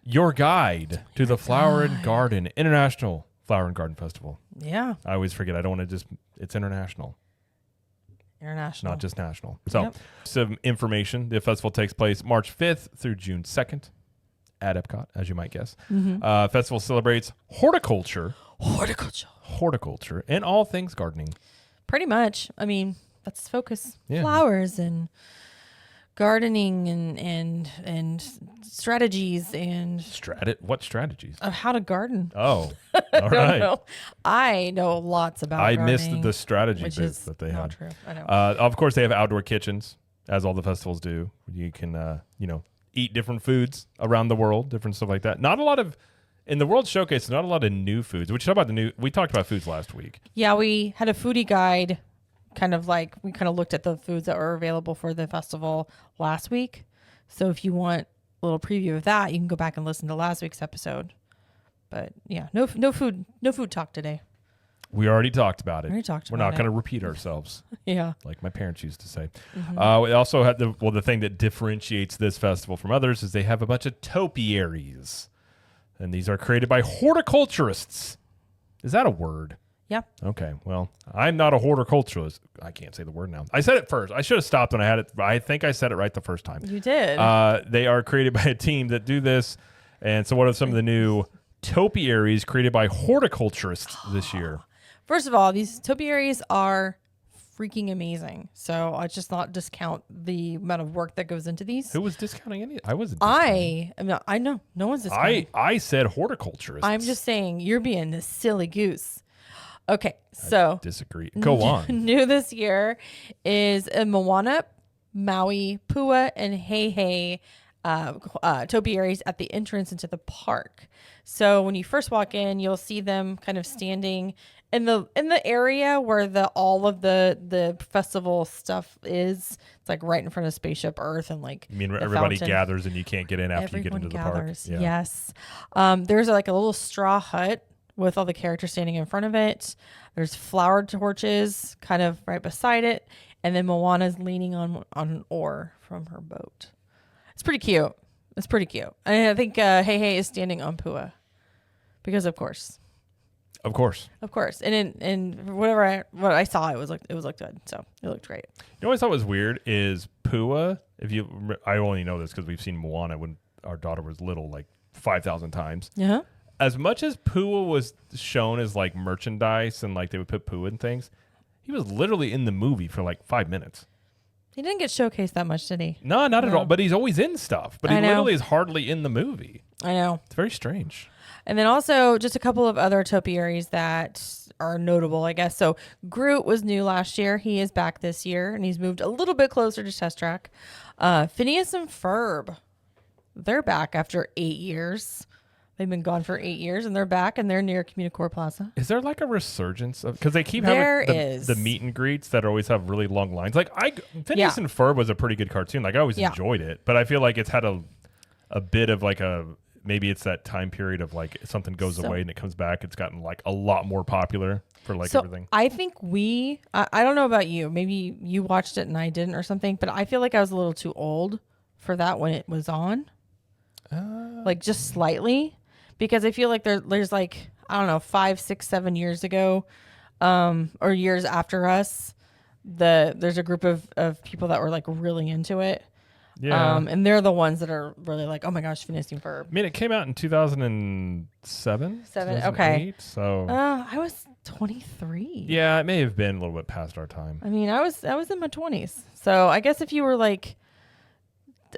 your guide to the Flower and Garden International Flower and Garden Festival. Yeah. I always forget. I don't want to it's international. International. Not just national. So some information. The festival takes place March 5th through June 2nd at Epcot, as you might guess. Festival celebrates horticulture, and all things gardening. Pretty much. I mean, that's the focus. Yeah. Flowers and gardening and strategies and What strategies? of how to garden. Oh, I all don't right. know. I know lots about I gardening. missed the strategy which bits is that they not had. true. I know. Of course, they have outdoor kitchens, as all the festivals do. You can, eat different foods around the world, different stuff like that. Not a lot of, in the World Showcase, not a lot of new foods. We talked about foods last week. Yeah, we had a foodie guide. We kind of looked at the foods that were available for the festival last week. So if you want a little preview of that, you can go back and listen to last week's episode. But yeah, no food talk today. We already talked about it. We're not going to repeat ourselves. Yeah. Like my parents used to say. We also had the thing that differentiates this festival from others is they have a bunch of topiaries. And these are created by horticulturists. Is that a word? Yeah. Okay. Well, I'm not a horticulturalist. I can't say the word now. I said it first. I should have stopped when I had it. I think I said it right the first time. You did. They are created by a team that do this. And so what are some of the new topiaries created by horticulturists this year? First of all, these topiaries are freaking amazing. So I just not discount the amount of work that goes into these. Who was discounting any? I wasn't. I know no one's discounting. I said horticulturists. I'm just saying you're being a silly goose. Okay, so I disagree. Go on. New this year is a Moana, Maui, Pua, and Hei topiaries at the entrance into the park. So when you first walk in, you'll see them kind of standing in the area where all of the festival stuff is. It's like right in front of Spaceship Earth and like. You mean the everybody fountain. gathers and you can't get in after Everyone you get into gathers, the park? Yes. There's like a little straw hut with all the characters standing in front of it. There's flower torches kind of right beside it. And then Moana's leaning on an oar from her boat. It's pretty cute. And I think Hei is standing on Pua. Because of course. Of course. And what I saw, it looked good. So it looked great. You know what I thought was weird is Pua. I only know this because we've seen Moana when our daughter was little, like 5,000 times. Yeah. As much as Pua was shown as like merchandise and like they would put Pua in things, he was literally in the movie for like 5 minutes. He didn't get showcased that much, did he? No, not at all. But he's always in stuff. But he literally is hardly in the movie. I know. It's very strange. And then also just a couple of other topiaries that are notable, I guess. So Groot was new last year. He is back this year, and he's moved a little bit closer to Test Track. Phineas and Ferb, they're back after 8 years. They've been gone for 8 years, and they're back, and they're near Communicore Plaza. Is there like a resurgence of, because they keep There having is. the meet and greets that always have really long lines. Like Phineas and Ferb was a pretty good cartoon. Like I always enjoyed it, but I feel like it's had a bit of like maybe it's that time period of like something goes away and it comes back. It's gotten like a lot more popular for like everything. I think I don't know about you. Maybe you watched it and I didn't or something, but I feel like I was a little too old for that when it was on. Like just slightly. Because I feel like there's like, I don't know, 5, 6, 7 years ago, or years after us, there's a group of people that were like really into it. Yeah. And they're the ones that are really like, oh my gosh, Phineas and Ferb. I mean, it came out in 2007. Okay. So I was 23. yeah, it may have been a little bit past our time. I mean, I was in my 20s. So I guess if you were like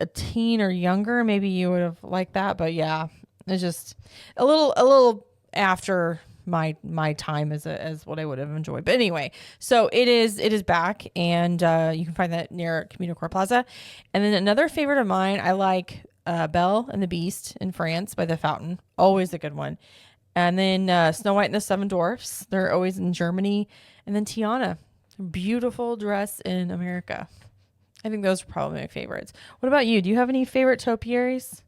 a teen or younger, maybe you would have liked that. But yeah, it's just a little after my time as what I would have enjoyed. But anyway, so it is back, and you can find that near Communicore Plaza. And then another favorite of mine, I like Belle and the Beast in France by the fountain. Always a good one. And then Snow White and the Seven Dwarfs. They're always in Germany. And then Tiana, beautiful dress in America. I think those are probably my favorites. What about you? Do you have any favorite topiaries?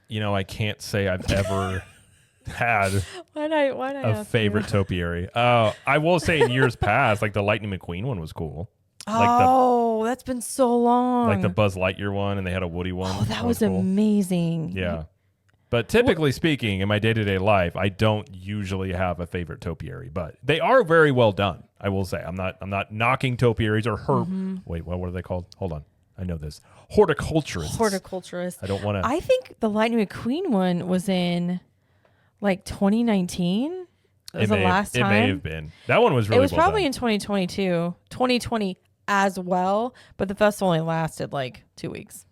You know, I can't say I've ever had a favorite topiary. I will say in years past, like the Lightning McQueen one was cool. That's been so long. Like the Buzz Lightyear one, and they had a Woody one. Oh, that was cool. Amazing. Yeah. But typically speaking, in my day-to-day life, I don't usually have a favorite topiary, but they are very well done. I will say, I'm not knocking topiaries or Wait, what are they called? Hold on, I know this. Horticulturists. I don't want to. I think the Lightning McQueen one was in like 2019. It was the last time. It may have been. That one was really. It was probably in 2020 as well, but the festival only lasted like 2 weeks.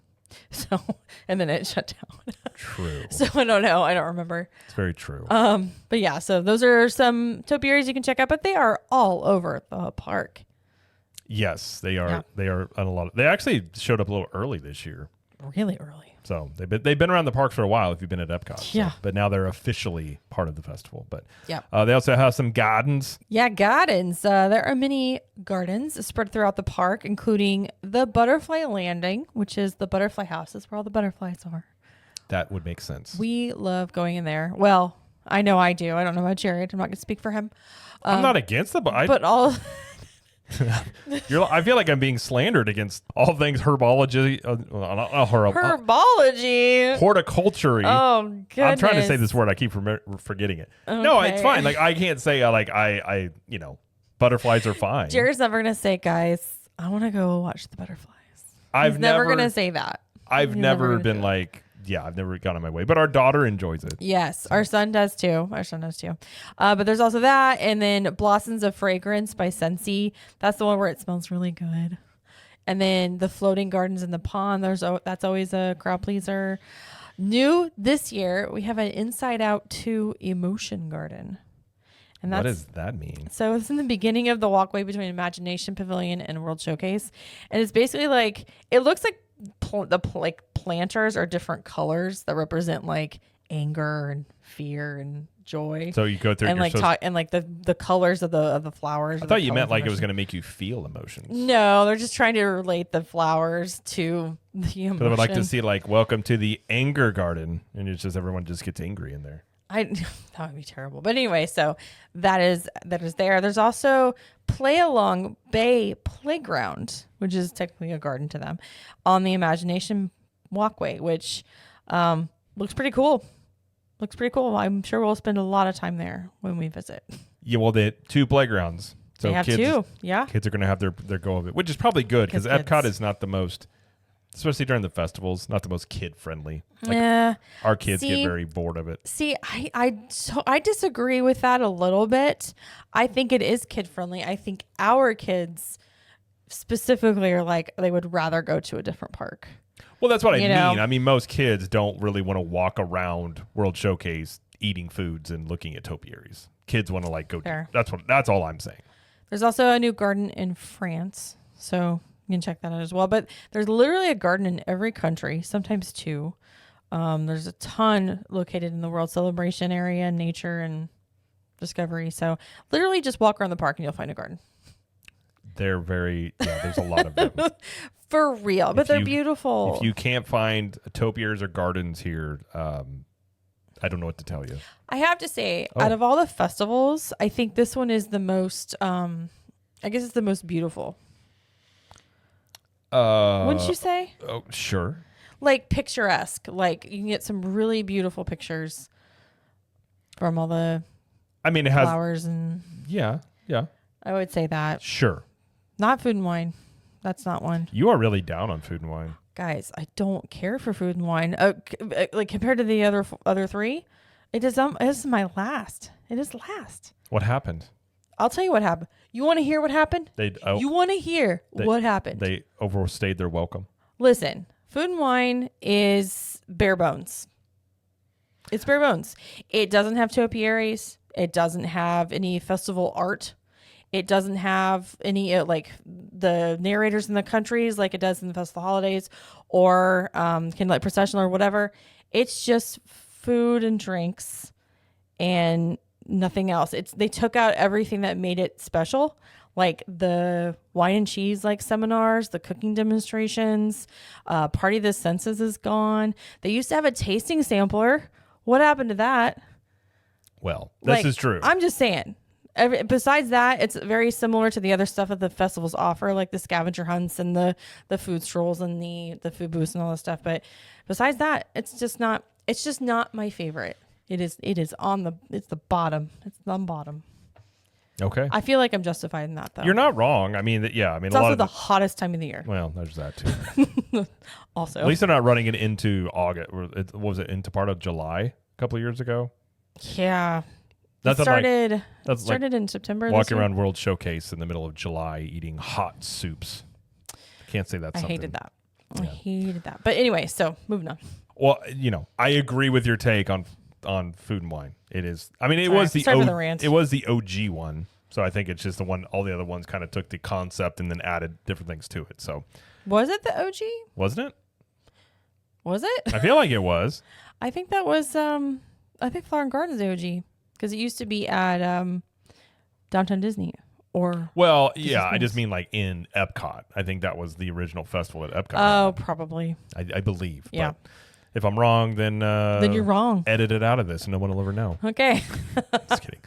So, and then it shut down. True. So I don't know. I don't remember. It's very true. But yeah, so those are some topiaries you can check out, but they are all over the park. Yes, they are. Yeah. They are on a lot. They actually showed up a little early this year. Really early. So they've been around the park for a while if you've been at Epcot. So, yeah. But now they're officially part of the festival. But yeah. They also have some gardens. Yeah, gardens. There are many gardens spread throughout the park, including the Butterfly Landing, which is the butterfly house. That's where all the butterflies are. That would make sense. We love going in there. Well, I know I do. I don't know about Jared. I'm not going to speak for him. I'm not against them, but all... I feel like I'm being slandered against all things herbology. Herbology. Horticulture. Oh, goodness. I'm trying to say this word. I keep forgetting it. Okay. No, it's fine. Like I can't say I butterflies are fine. Jared's never going to say, guys, I want to go watch the butterflies. He's never going to say that. I've never been like, I've never gone on my way, but our daughter enjoys it. Yes, our son does too. But there's also that, and then Blossoms of Fragrance by Scentsy. That's the one where it smells really good. And then the floating gardens in the pond. That's always a crowd pleaser. New this year, we have an Inside Out 2 Emotion Garden. And what does that mean? So it's in the beginning of the walkway between Imagination Pavilion and World Showcase, and it's basically like it looks like the planters are different colors that represent like anger and fear and joy. So you go through and the colors of the flowers. I thought you meant like it was going to make you feel emotions. No, they're just trying to relate the flowers to the emotion. I would like to see like welcome to the anger garden, and it's just everyone just gets angry in there. That would be terrible. But anyway, so that is there. There's also Play Along Bay Playground, which is technically a garden to them, on the Imagination Walkway, which looks pretty cool. I'm sure we'll spend a lot of time there when we visit. Yeah, well, they have 2 playgrounds. So they have kids, 2, yeah. Kids are going to have their go of it, which is probably good because Epcot is not the most, especially during the festivals, not the most kid-friendly. Yeah. Our kids get very bored of it. See, I disagree with that a little bit. I think it is kid-friendly. I think our kids specifically are like, they would rather go to a different park. Well, that's what I mean. I mean, most kids don't really want to walk around World Showcase eating foods and looking at topiaries. Kids want to like go. That's all I'm saying. There's also a new garden in France, so you can check that out as well. But there's literally a garden in every country, sometimes 2. There's a ton located in the World Celebration area, nature and discovery. So literally just walk around the park and you'll find a garden. They're there's a lot of them. For real, but they're beautiful. If you can't find topiaries or gardens here, I don't know what to tell you. I have to say, out of all the festivals, I think this one is the most, I guess it's the most beautiful. Wouldn't you say? Oh, sure. Like picturesque. Like you can get some really beautiful pictures from all the it has flowers and... Yeah. I would say that. Sure. Not Food and Wine. That's not one. You are really down on Food and Wine. Guys, I don't care for Food and Wine. Like compared to the other 3, it is my last. It is last. What happened? I'll tell you what happened. You want to hear what happened? You want to hear what happened? They overstayed their welcome. Listen, Food and Wine is bare bones. It's bare bones. It doesn't have topiaries. It doesn't have any festival art. It doesn't have any like the narrators in the countries like it does in the festival holidays or Candlelight Processional or whatever. It's just food and drinks and nothing else. They took out everything that made it special, like the wine and cheese like seminars, the cooking demonstrations, Party of the Senses is gone. They used to have a tasting sampler. What happened to that? Well, this is true. I'm just saying. Besides that, it's very similar to the other stuff that the festivals offer, like the scavenger hunts and the food strolls and the food booths and all that stuff. But besides that, it's just not. It's just not my favorite. It's the bottom. It's the bottom. Okay. I feel like I'm justified in that, though. You're not wrong. I mean, it's also the hottest time of the year. Well, there's that too. Also, at least they're not running it into August. Was it into part of July a couple of years ago? Yeah. That's started in September. Walking around World Showcase in the middle of July eating hot soups. Can't say that's something. I hated that. Yeah. I hated that. But anyway, so moving on. Well, I agree with your take on Food and Wine. It is. I mean, it was the OG one. So I think it's just the one. All the other ones kind of took the concept and then added different things to it. So was it the OG? Wasn't it? Was it? I feel like it was. I think that was. I think Flower and Garden is the OG because it used to be at Downtown Disney. Well, yeah, I just mean like in Epcot. I think that was the original festival at Epcot. Oh, probably. I believe. Yeah. But if I'm wrong, then you're wrong. Edit it out of this, and no one will ever know. Okay. Just kidding.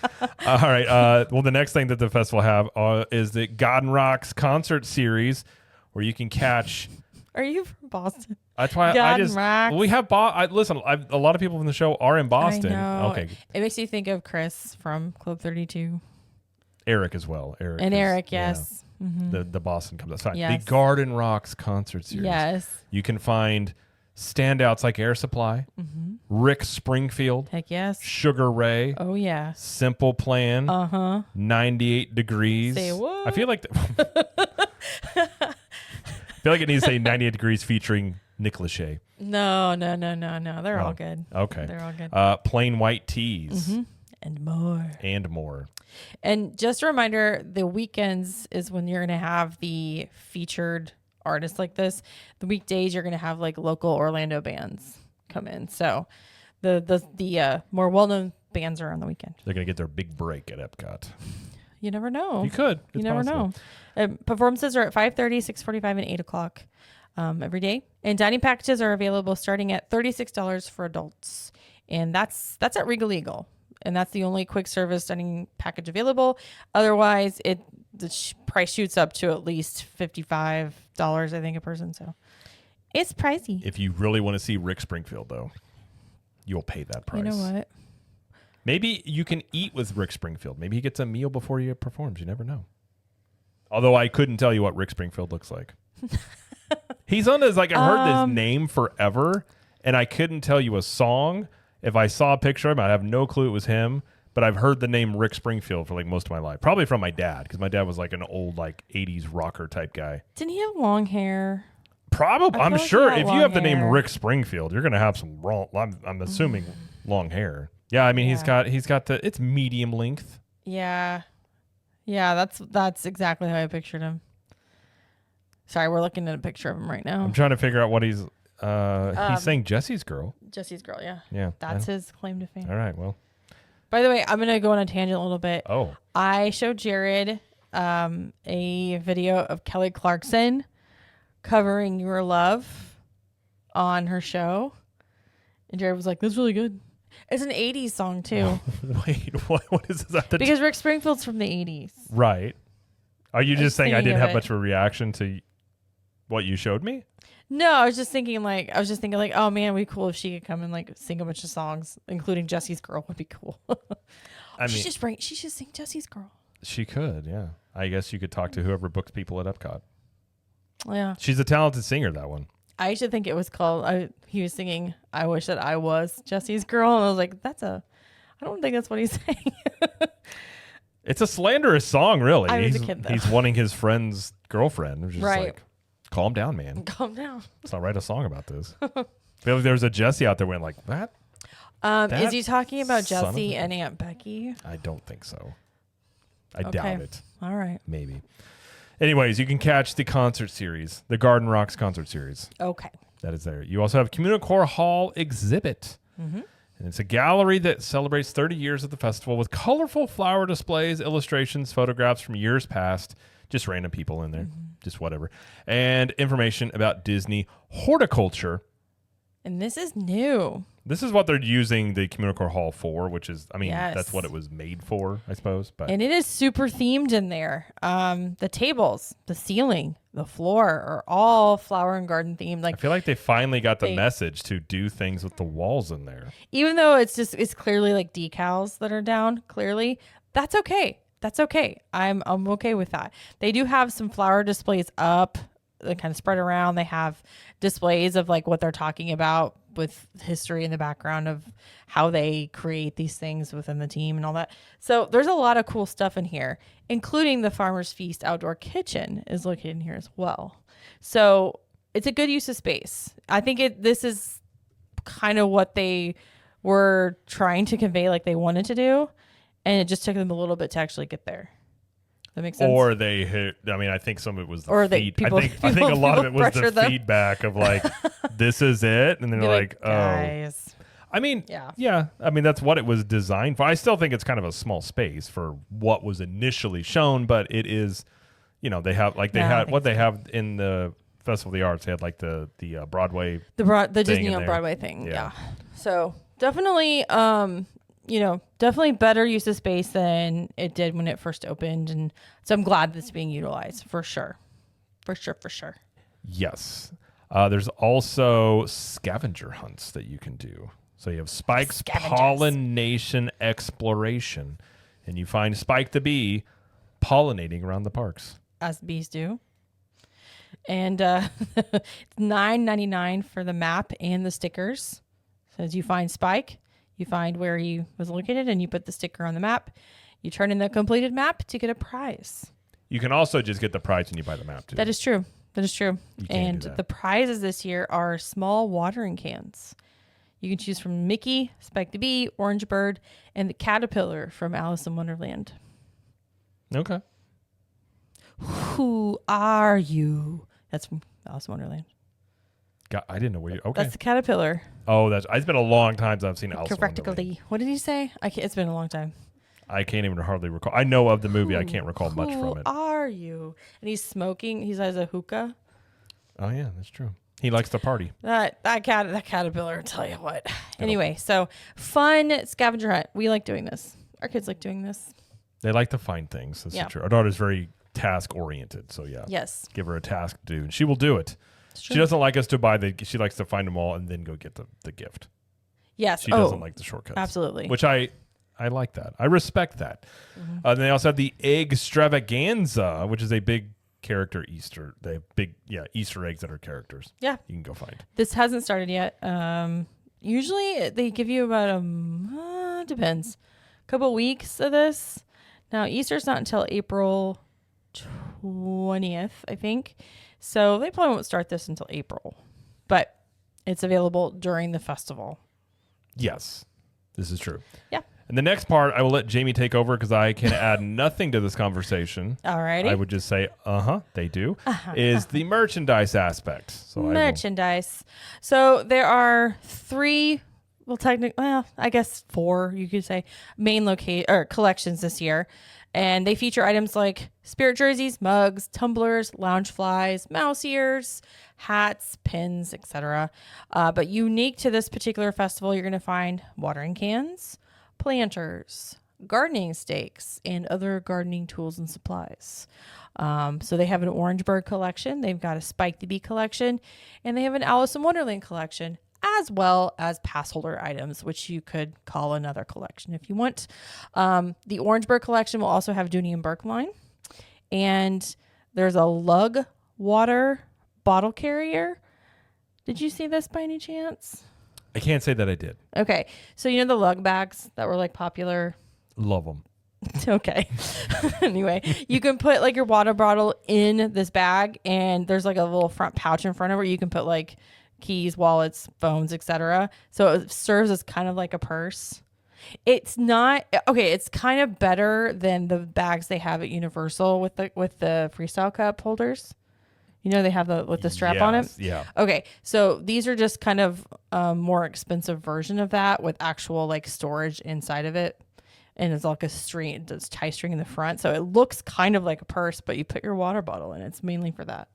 All right. Well, the next thing that the festival have is the Garden Rocks concert series, where you can catch. Are you from Boston? That's why Garden Rocks. We have listen. A lot of people from the show are in Boston. I know. Okay. It makes you think of Chris from Club 32. Eric as well. Eric, yes. Yeah, mm-hmm. The Boston comes outside. Yes. The Garden Rocks concert series. Yes. You can find standouts like Air Supply, Rick Springfield, heck yes, Sugar Ray, oh yeah, Simple Plan, 98 Degrees. Say what? I feel like it needs to say 98 Degrees featuring Nick Lachey. No. They're all good. Okay. They're all good. Plain White Tees. And more. And just a reminder, the weekends is when you're going to have the featured artists like this. The weekdays you're going to have like local Orlando bands come in. So the more well-known bands are on the weekend. They're going to get their big break at Epcot. You never know. You could. You never know. Performances are at 5:30, 6:45, and 8 o'clock every day. And dining packages are available starting at $36 for adults. And that's at Regal Eagle. And that's the only quick service dining package available. Otherwise, the price shoots up to at least $55, I think, a person. So it's pricey. If you really want to see Rick Springfield, though, you'll pay that price. You know what? Maybe you can eat with Rick Springfield. Maybe he gets a meal before he performs. You never know. Although I couldn't tell you what Rick Springfield looks like. He's on this, I've heard this name forever, and I couldn't tell you a song. If I saw a picture of him, I'd have no clue it was him. But I've heard the name Rick Springfield for most of my life. Probably from my dad, because my dad was an old 80s rocker type guy. Didn't he have long hair? Probably. I'm sure if you have the name Rick Springfield, you're going to have some I'm assuming long hair. Yeah, I mean, he's got it's medium length. Yeah. Yeah, that's exactly how I pictured him. Sorry, we're looking at a picture of him right now. I'm trying to figure out what he's saying Jesse's Girl. Jesse's Girl, yeah. Yeah. That's his claim to fame. All right, well. By the way, I'm going to go on a tangent a little bit. Oh. I showed Jared a video of Kelly Clarkson covering Your Love on her show. And Jared was like, that's really good. It's an 80s song, too. Wait, what is that? Because Rick Springfield's from the 80s. Right. Are you just saying I didn't have much of a reaction to what you showed me? No, I was just thinking oh man, it'd be cool if she could come and sing a bunch of songs, including Jesse's Girl would be cool. She should sing Jesse's Girl. She could, yeah. I guess you could talk to whoever books people at Epcot. Yeah. She's a talented singer, that one. I used to think it was called, he was singing, I Wish That I Was Jesse's Girl. And I was like, I don't think that's what he's saying. It's a slanderous song, really. I was a kid, though. He's wanting his friend's girlfriend. Which is right. Calm down, man. Calm down. Let's not write a song about this. I feel like there's a Jesse out there went that? Is he talking about Jesse and Aunt Becky? I don't think so. I doubt it. All right. Maybe. Anyways, you can catch the concert series, the Garden Rocks concert series. Okay. That is there. You also have Communicore Hall exhibit. Mm-hmm. And it's a gallery that celebrates 30 years of the festival with colorful flower displays, illustrations, photographs from years past, just random people in there, just whatever, and information about Disney horticulture And this is new. This is what they're using the communal hall for, which is, I mean, Yes. that's what it was made for, I suppose. But And it is super themed in there. The tables, the ceiling, the floor are all flower and garden themed. I Like, feel like they finally got the message to do things with the walls in there. even though it's clearly like decals that are down, clearly, that's okay. That's okay. I'm okay with that. They do have some flower displays up. They kind of spread around. They have displays of like what they're talking about with history in the background of how they create these things within the team and all that. So there's a lot of cool stuff in here, including the Farmer's Feast outdoor kitchen is located in here as well. So it's a good use of space. I think this is kind of what they were trying to convey, like they wanted to do. And it just took them a little bit to actually get there. That makes sense. Or they hit. I mean, I think some of it was the Or feed. people, I think a lot of it was the them. feedback of like, this is it, and then they're like, oh. Guys. I mean, yeah. I mean, that's what it was designed for. I still think it's kind of a small space for what was initially shown, but it is, they have like they had what they have in the Festival of the Arts. They had like the Broadway, the Disney on Broadway thing. Yeah. So definitely, definitely better use of space than it did when it first opened. And so I'm glad that's being utilized for sure. For sure. Yes. There's also scavenger hunts that you can do. So you have Spike's pollination exploration, and you find Spike the bee pollinating around the parks. As bees do. And it's $9.99 for the map and the stickers. So as you find Spike, you find where he was located, and you put the sticker on the map. You turn in the completed map to get a prize. You can also just get the prize when you buy the map, too. That is true. And the prizes this year are small watering cans. You can choose from Mickey, Spike the Bee, Orange Bird, and the Caterpillar from Alice in Wonderland. Okay. Who are you? That's from Alice in Wonderland. God, I didn't know where you. Okay. That's the Caterpillar. Oh, it's been a long time since I've seen Alice in Wonderland. What did he say? It's been a long time. I can't even hardly recall. I know of the movie. I can't recall much from it. Who are you? And he's smoking. He has a hookah. Oh yeah, that's true. He likes to party. That caterpillar, I'll tell you what. Anyway, so fun scavenger hunt. We like doing this. Our kids like doing this. They like to find things. That's true. Our daughter's very task oriented, so yeah. Yes. Give her a task to do, and she will do it. She doesn't like us to buy she likes to find them all and then go get the gift. Yes. She doesn't like the shortcuts. Absolutely. Which I like that. I respect that. Mm-hmm. Then they also have the egg extravaganza, which is a big character Easter. They have big Easter eggs that are characters. Yeah. You can go find. This hasn't started yet. Usually they give you about depends. A couple weeks of this. Now Easter's not until April 20th, I think. So they probably won't start this until April. But it's available during the festival. Yes. This is true. Yeah. And the next part, I will let Jamie take over because I can add nothing to this conversation. All righty. I would just say, they do, is the merchandise aspect. So merchandise. So there are three, I guess 4, you could say, main collections this year. And they feature items like spirit jerseys, mugs, tumblers, lounge flies, mouse ears, hats, pins, etc. But unique to this particular festival, you're going to find watering cans, planters, gardening stakes, and other gardening tools and supplies. So they have an Orange Bird collection, they've got a Spike the Bee collection, and they have an Alice in Wonderland collection, as well as pass holder items, which you could call another collection if you want. The Orange Bird collection will also have Dooney and Burke line, and there's a lug water bottle carrier. Did you see this by any chance? I can't say that I did. Okay. So, the lug bags that were like popular? Love them. Okay. Anyway, you can put like your water bottle in this bag, and there's like a little front pouch in front of it where you can put like keys, wallets, phones, etc. So it serves as kind of like a purse. It's not okay. It's kind of better than the bags they have at Universal with the Freestyle cup holders. They have the strap on it. Yeah. Okay. So these are just kind of more expensive version of that with actual like storage inside of it. And it's like it's tie string in the front. So it looks kind of like a purse, but you put your water bottle in. It's mainly for that.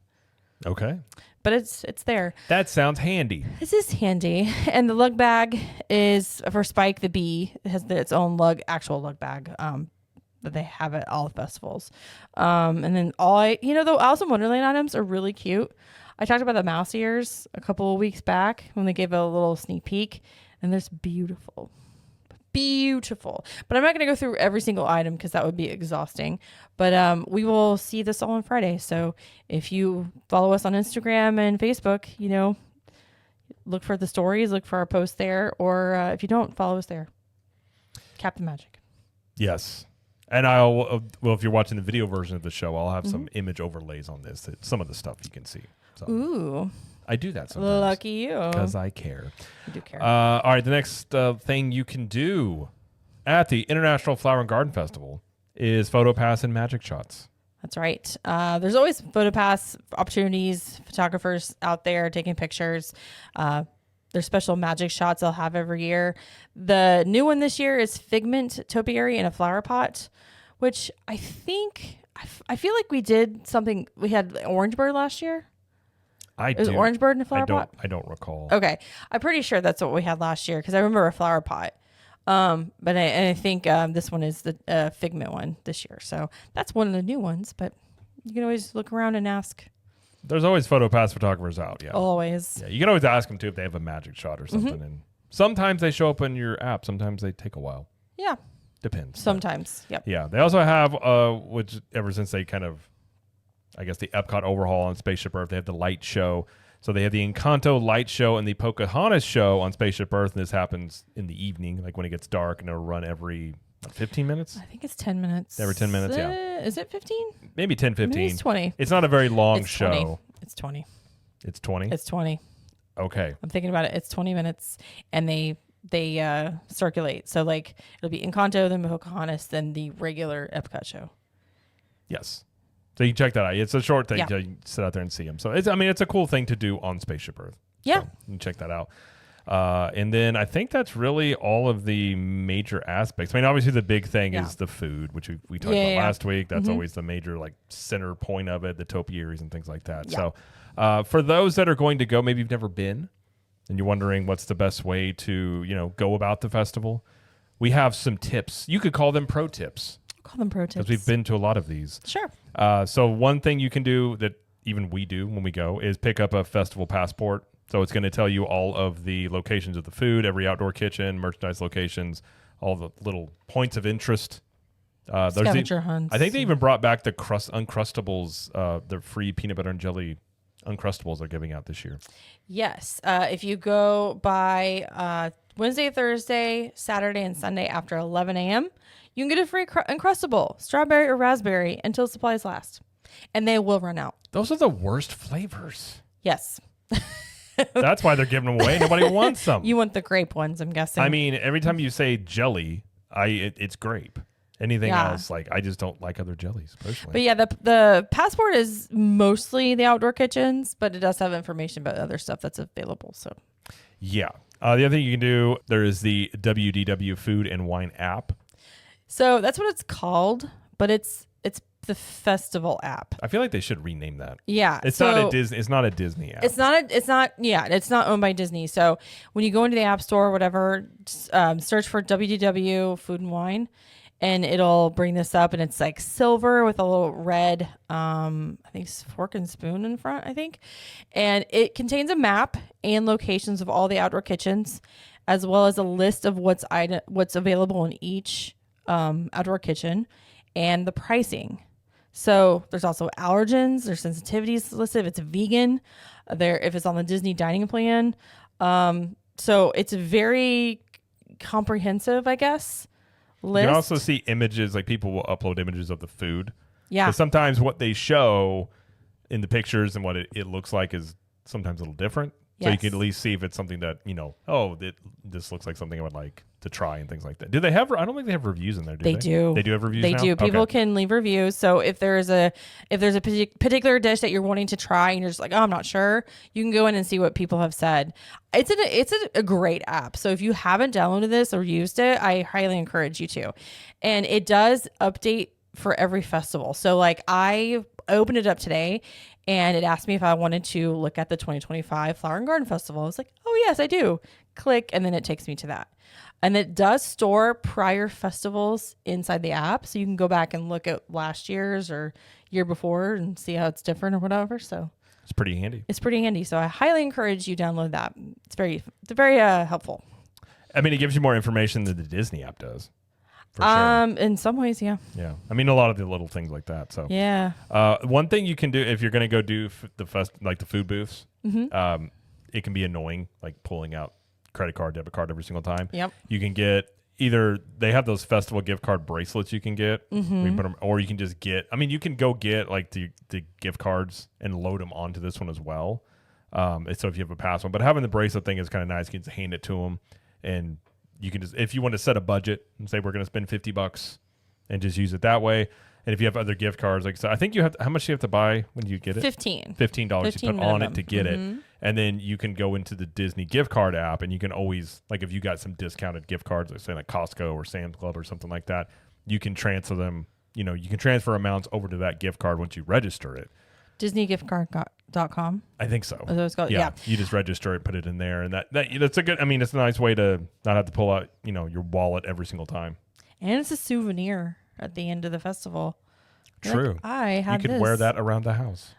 Okay. But it's there. That sounds handy. This is handy. And the lug bag is for Spike the Bee. It has its own actual lug bag that they have at all the festivals. And then the Alice in Wonderland items are really cute. I talked about the mouse ears a couple of weeks back when they gave a little sneak peek, and they're beautiful. But I'm not going to go through every single item because that would be exhausting. But we will see this all on Friday. So if you follow us on Instagram and Facebook, look for the stories, look for our posts there. Or if you don't, follow us there. Captain Magic. Yes. And if you're watching the video version of the show, I'll have some image overlays on this. Some of the stuff you can see. So. Ooh. I do that sometimes. Lucky you. Because I care. You do care. All right, the next thing you can do at the International Flower and Garden Festival is PhotoPass and Magic Shots. That's right. There's always PhotoPass opportunities, photographers out there taking pictures. There's special magic shots they'll have every year. The new one this year is Figment Topiary in a flower pot, which I feel like we did something. We had Orange Bird last year. Was it Orange Bird in a flower pot? I don't recall. Okay. I'm pretty sure that's what we had last year because I remember a flower pot. But I think this one is the Figment one this year. So that's one of the new ones, but you can always look around and ask. There's always PhotoPass photographers out, yeah. Always. Yeah, you can always ask them, too, if they have a magic shot or something. And sometimes they show up in your app. Sometimes they take a while. Yeah. Depends. Sometimes, yep. Yeah. They also have, which ever since they kind of, I guess, the Epcot overhaul on Spaceship Earth, they have the light show. So they have the Encanto light show and the Pocahontas show on Spaceship Earth. And this happens in the evening, like when it gets dark, and it'll run every 15 minutes? I think it's 10 minutes. Every 10 minutes, yeah. Is it 15? Maybe 10, 15. Maybe it's 20. It's not a very long show. 20. It's 20. It's 20? It's 20. Okay. I'm thinking about it. It's 20 minutes, and they circulate. So, like, it'll be Encanto, then Pocahontas, then the regular Epcot show. Yes. So you can check that out. It's a short thing Yeah. to sit out there and see them. So it's a cool thing to do on Spaceship Earth. Yeah. So you can check that out. And then I think that's really all of the major aspects. I mean, obviously the big thing is the food, which we talked about last week. That's always the major like center point of it, the topiaries and things like that. Yeah. So for those that are going to go, maybe you've never been and you're wondering what's the best way to, go about the festival. We have some tips. You could call them pro tips. Call them pro tips. Because we've been to a lot of these. Sure. So one thing you can do that even we do when we go is pick up a festival passport. So it's going to tell you all of the locations of the food, every outdoor kitchen, merchandise locations, all the little points of interest. Scavenger hunts. I think they even brought back the Uncrustables, the free peanut butter and jelly Uncrustables they're giving out this year. Yes. If you go by Wednesday, Thursday, Saturday, and Sunday after 11 a.m., you can get a free Uncrustable, strawberry or raspberry, until supplies last. And they will run out. Those are the worst flavors. Yes. That's why they're giving them away. Nobody wants them. You want the grape ones, I'm guessing. I mean, every time you say jelly, it's grape. Anything else, I just don't like other jellies personally. But yeah, the passport is mostly the outdoor kitchens, but it does have information about other stuff that's available. So yeah. The other thing you can do, there is the WDW Food and Wine app. So that's what it's called, but it's the festival app. I feel like they should rename that. Yeah. It's not a Disney. It's not a Disney app. It's not owned by Disney. So when you go into the app store or whatever, search for WDW Food and Wine, and it'll bring this up, and it's like silver with a little red, I think it's fork and spoon in front, I think. And it contains a map and locations of all the outdoor kitchens, as well as a list of what's available in each outdoor kitchen and the pricing. So there's also allergens, there's sensitivities listed if it's vegan, if it's on the Disney dining plan. So it's very comprehensive, I guess. List. You can also see images, like people will upload images of the food. Yeah. But sometimes what they show in the pictures and what it looks like is sometimes a little different. So you can at least see if it's something that, this looks like something I would like to try and things like that. Do they have, I don't think they have reviews in there, do they? They do. They do have reviews They now? do. People Okay. can leave reviews. So if there's a particular dish that you're wanting to try and you're just like, oh, I'm not sure, you can go in and see what people have said. It's a great app. So if you haven't downloaded this or used it, I highly encourage you to. And it does update for every festival. So like I opened it up today and it asked me if I wanted to look at the 2025 Flower and Garden Festival. I was like, oh yes, I do. Click, and then it takes me to that. And it does store prior festivals inside the app. So you can go back and look at last year's or year before and see how it's different or whatever. So it's pretty handy. It's pretty handy. So I highly encourage you download that. It's very helpful. I mean, it gives you more information than the Disney app does. For sure. In some ways, yeah. Yeah. I mean, a lot of the little things like that. So yeah. One thing you can do if you're going to go do the food booths, it can be annoying, like pulling out credit card, debit card every single time. Yep. You can get either they have those festival gift card bracelets you can get, or you can just get. I mean, you can go get like the gift cards and load them onto this one as well. So if you have a pass one, but having the bracelet thing is kind of nice. You can just hand it to them, and you can just, if you want to set a budget and say we're going to spend $50 and just use it that way. And if you have other gift cards, like I said, I think you have how much do you have to buy when you get it? $15 you put minimum on it to get it. And then you can go into the Disney gift card app and you can always, like if you got some discounted gift cards, like say like Costco or Sam's Club or something like that, you can transfer them, you can transfer amounts over to that gift card once you register it. DisneyGiftCard.com. I think so. Is that what it's called? Yeah. You just register it, put it in there, and that's a good. I mean, it's a nice way to not have to pull out, your wallet every single time. And it's a souvenir at the end of the festival. True. Like, I had you could wear that around the house.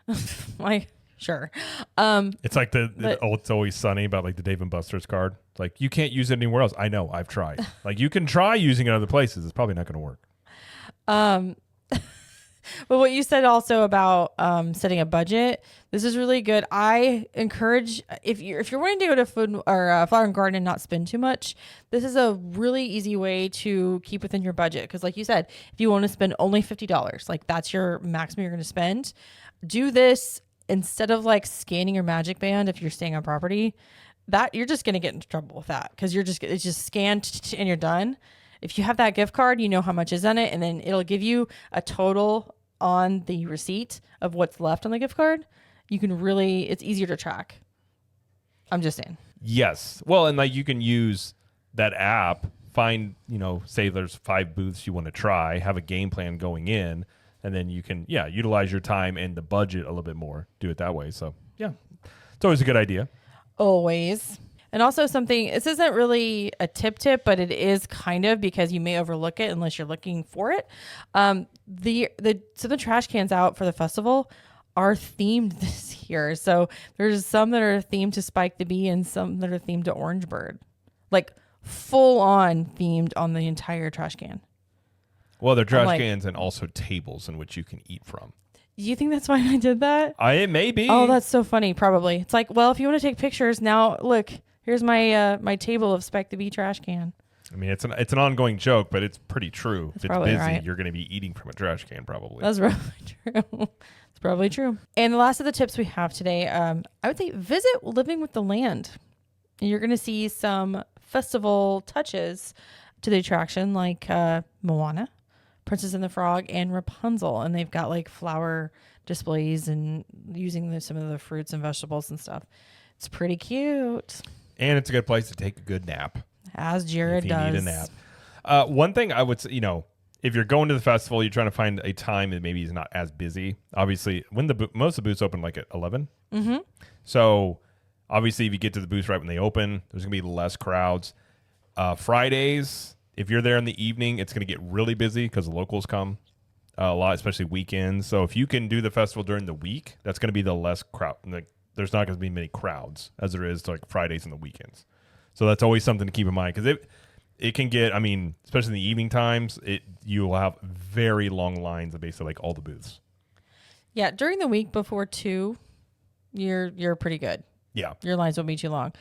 Sure. It's like It's Always Sunny about like the Dave and Buster's card. It's like you can't use it anywhere else. I know. I've tried. Like you can try using it other places. It's probably not going to work. But what you said also about setting a budget, this is really good. I encourage if you're wanting to go to food or Flower and Garden and not spend too much, this is a really easy way to keep within your budget. Because like you said, if you want to spend only $50, like that's your maximum you're going to spend, do this instead of like scanning your Magic Band if you're staying on property. That you're just going to get into trouble with that because it's just scanned and you're done. If you have that gift card, you know how much is on it, and then it'll give you a total on the receipt of what's left on the gift card. It's easier to track. I'm just saying. Yes. Well, and like you can use that app, find, say there's 5 booths you want to try, have a game plan going in, and then you can, utilize your time and the budget a little bit more. Do it that way. So, yeah, it's always a good idea. Always. And also this isn't really a tip, but it is kind of because you may overlook it unless you're looking for it. The trash cans out for the festival are themed this year. So there's some that are themed to Spike the Bee and some that are themed to Orange Bird. Like full on themed on the entire trash can. Well, they're trash cans and also tables in which you can eat from. Do you think that's why I did that? It may be. Oh, that's so funny. Probably. It's like, well, if you want to take pictures now, look. Here's my table of Spike the Bee trash can. I mean, it's an ongoing joke, but it's pretty true. That's if it's busy, right. You're going to be eating from a trash can probably. That's probably true. It's probably true. And the last of the tips we have today, I would say visit Living with the Land. You're going to see some festival touches to the attraction like Moana, Princess and the Frog, and Rapunzel. And they've got like flower displays and using some of the fruits and vegetables and stuff. It's pretty cute. And it's a good place to take a good nap. As Jared does. If you need a nap. One thing I would say, if you're going to the festival, you're trying to find a time that maybe is not as busy. Obviously, when most of the booths open like at 11. Mm-hmm. So obviously, if you get to the booths right when they open, there's going to be less crowds. Fridays, if you're there in the evening, it's going to get really busy because the locals come a lot, especially weekends. So if you can do the festival during the week, that's going to be the less crowd. There's not going to be many crowds as there is like Fridays and the weekends. So that's always something to keep in mind because it can get, especially in the evening times, you will have very long lines of basically like all the booths. Yeah, during the week before 2, you're pretty good. Yeah. Your lines won't be too long.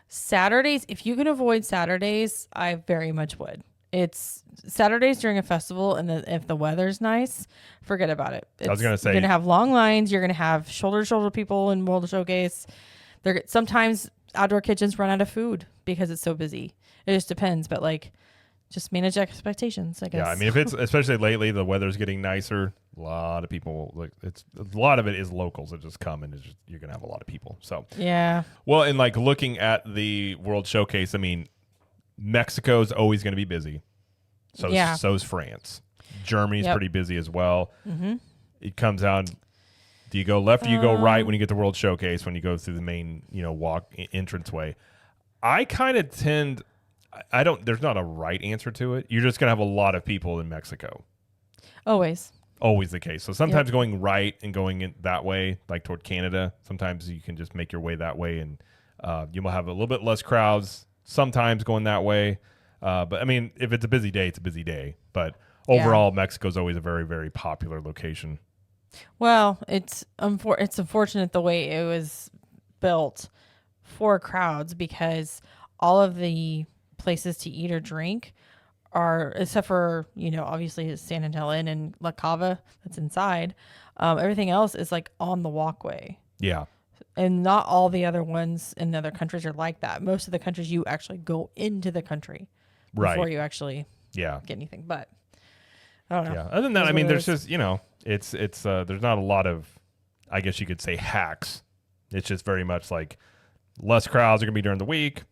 Saturdays, if you can avoid Saturdays, I very much would. It's Saturdays during a festival, and if the weather's nice, forget about it. I was going to say, you're going to have long lines. You're going to have shoulder to shoulder people in World Showcase. Sometimes outdoor kitchens run out of food because it's so busy. It just depends, but just manage expectations, I guess. Yeah, if it's especially lately, the weather's getting nicer. A lot of people a lot of it is locals that just come, and you're going to have a lot of people. So yeah. Well, and looking at the World Showcase, Mexico's always going to be busy. So's France. Germany's pretty busy as well. Mm-hmm. It comes down. Do you go left or you go right when you get the World Showcase, when you go through the main, walk entranceway? I kind of tend, there's not a right answer to it. You're just going to have a lot of people in Mexico. Always the case. So sometimes going right and going in that way, like toward Canada, sometimes you can just make your way that way and you will have a little bit less crowds sometimes going that way. But I mean, if it's a busy day, it's a busy day. But overall, Mexico's always a very, very popular location. Well, it's unfortunate the way it was built for crowds, because all of the places to eat or drink are, except for, obviously San Angelo Inn and La Cava that's inside, everything else is like on the walkway. Yeah. And not all the other ones in the other countries are like that. Most of the countries, you actually go into the country before you actually get anything. But I don't know. Yeah. Other than that, I mean, there's just, it's there's not a lot of, I guess you could say, hacks. It's just very much like less crowds are going to be during the week.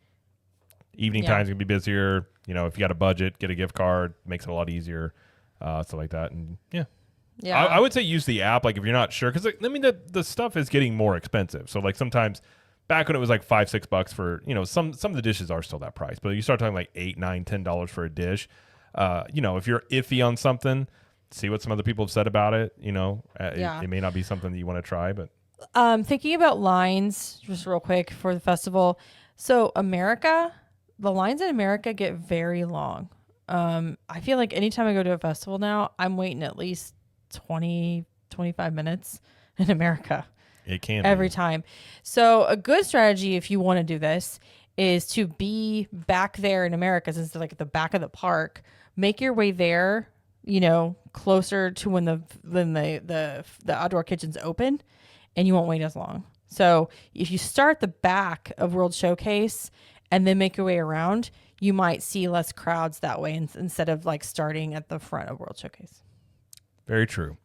Evening time's going to be busier. If you got a budget, get a gift card, makes it a lot easier. Stuff like that. And I would say use the app, like if you're not sure, because I mean the stuff is getting more expensive. So like sometimes back when it was like $5-6 for, some of the dishes are still that price, but you start talking like $8, $9, $10 for a dish. If you're iffy on something, see what some other people have said about it. It may not be something that you want to try, but thinking about lines just real quick for the festival. So the lines in America get very long. I feel like anytime I go to a festival now, I'm waiting at least 20, 25 minutes in America. It can every time. So a good strategy, if you want to do this, is to be back there in America, since it's like at the back of the park. Make your way there, closer to when the outdoor kitchen's open, and you won't wait as long. So if you start the back of World Showcase and then make your way around, you might see less crowds that way instead of like starting at the front of World Showcase. Very true.